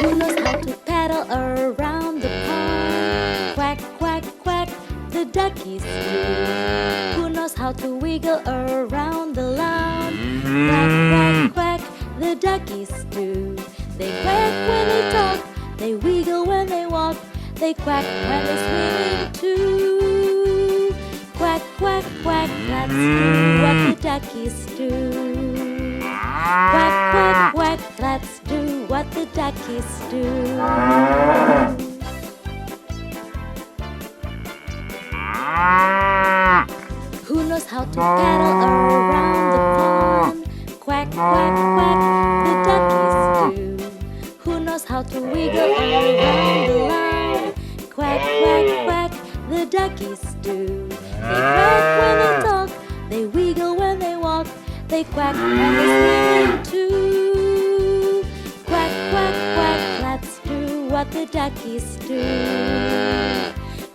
Who knows how to paddle around the pond? Quack, quack, quack, the duckies do. Who knows how to wiggle around the lawn? Quack, quack, quack, the duckies do. They quack when they talk, they wiggle when they walk, they quack when they swim too. Quack, quack, quack, let's do what the duckies do. Quack, quack, quack, let's do what the duckies do. Who knows how to paddle around the pond? Quack, quack, quack, the duckies do. Who knows how to wiggle around the lawn? Quack, quack, quack, the duckies do. They quack when they talk, they wiggle when they walk, they quack when they swim too. Quack, quack, quack, let's do what the duckies do.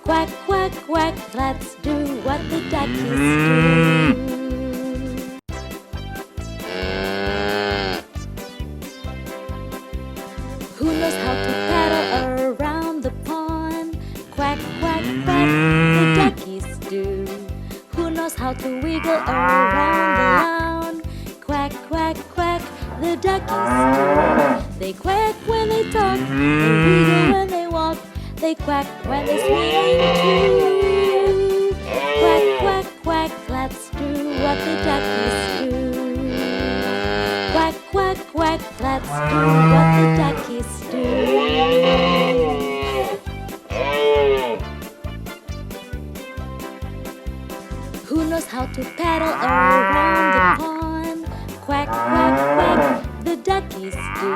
Quack, quack, quack, let's do what the duckies do. Who knows how to paddle around the pond? Quack, quack, quack, the duckies do. Who knows how to wiggle around the lawn? Quack, quack, quack, the duckies do. They quack when they talk, they wiggle when they walk, they quack when they swim too. Quack, quack, quack, let's do what the duckies do. Quack, quack, quack, let's do what the duckies do. Who knows how to paddle around the pond? Quack, quack, quack, the duckies do.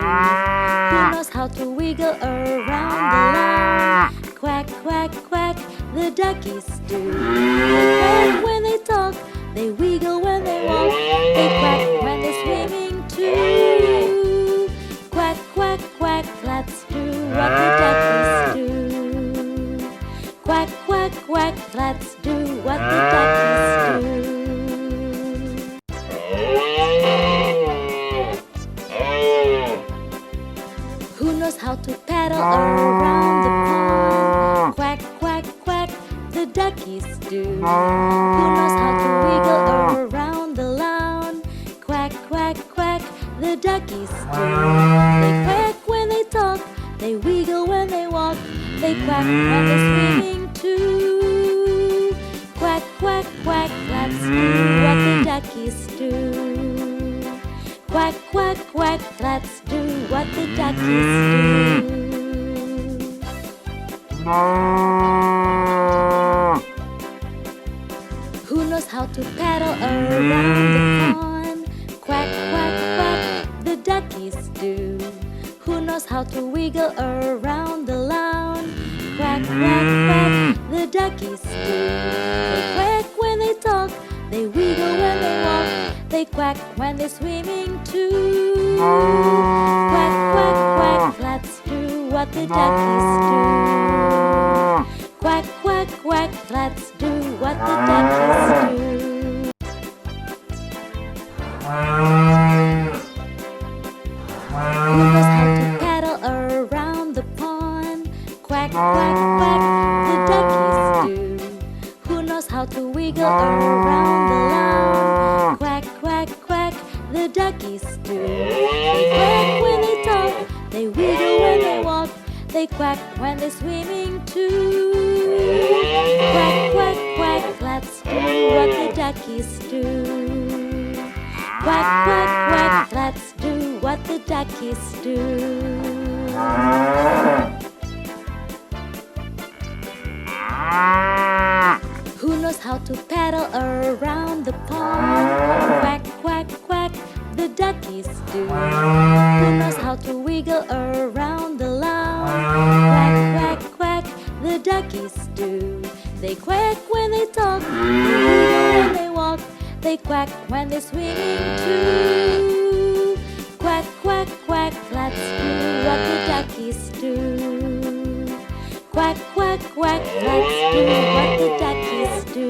Who knows how to wiggle around the lawn? Quack, quack, quack, the duckies do. They quack when they talk, they wiggle when they walk, they quack when they're swimming too. Quack, quack, quack, let's do what the duckies do. Quack, quack, quack, let's do what the duckies do. Who knows how to paddle around the pond? Quack, quack, quack, the duckies do. Who knows how to wiggle around the lawn? Quack, quack, quack, the duckies do. They quack when they talk, they wiggle when they walk, they quack when they're swimming too. Quack, quack, quack, let's do what the duckies do. Quack, quack, quack, let's do what the duckies do. Who knows how to paddle around the pond? Quack, quack, quack, the duckies do. Who knows how to wiggle around the lawn? Quack, quack, quack, the duckies do. They quack when they talk, they wiggle when they walk, they quack when they're swimming too. Quack, quack, quack, let's do what the duckies do. Quack, quack, quack, let's do what the duckies do. Who knows how to paddle around the pond? Quack, quack, quack, the duckies do. Who knows how to wiggle around the lawn? Quack, quack, quack, the duckies do. They quack when they talk, they wiggle when they walk, they quack when they're swimming too. Quack, quack, quack, let's do what the duckies do. Quack, quack, quack, let's do what the duckies do. Who knows how to paddle around the pond? Quack, quack, quack, the duckies do. Who knows how to wiggle around the lawn? Quack, quack, quack, the duckies do. They quack when they talk, they wiggle when they walk, they quack when they're swimming too. Quack, quack, quack, let's do what the duckies do. Quack, quack, quack, let's do what the duckies do.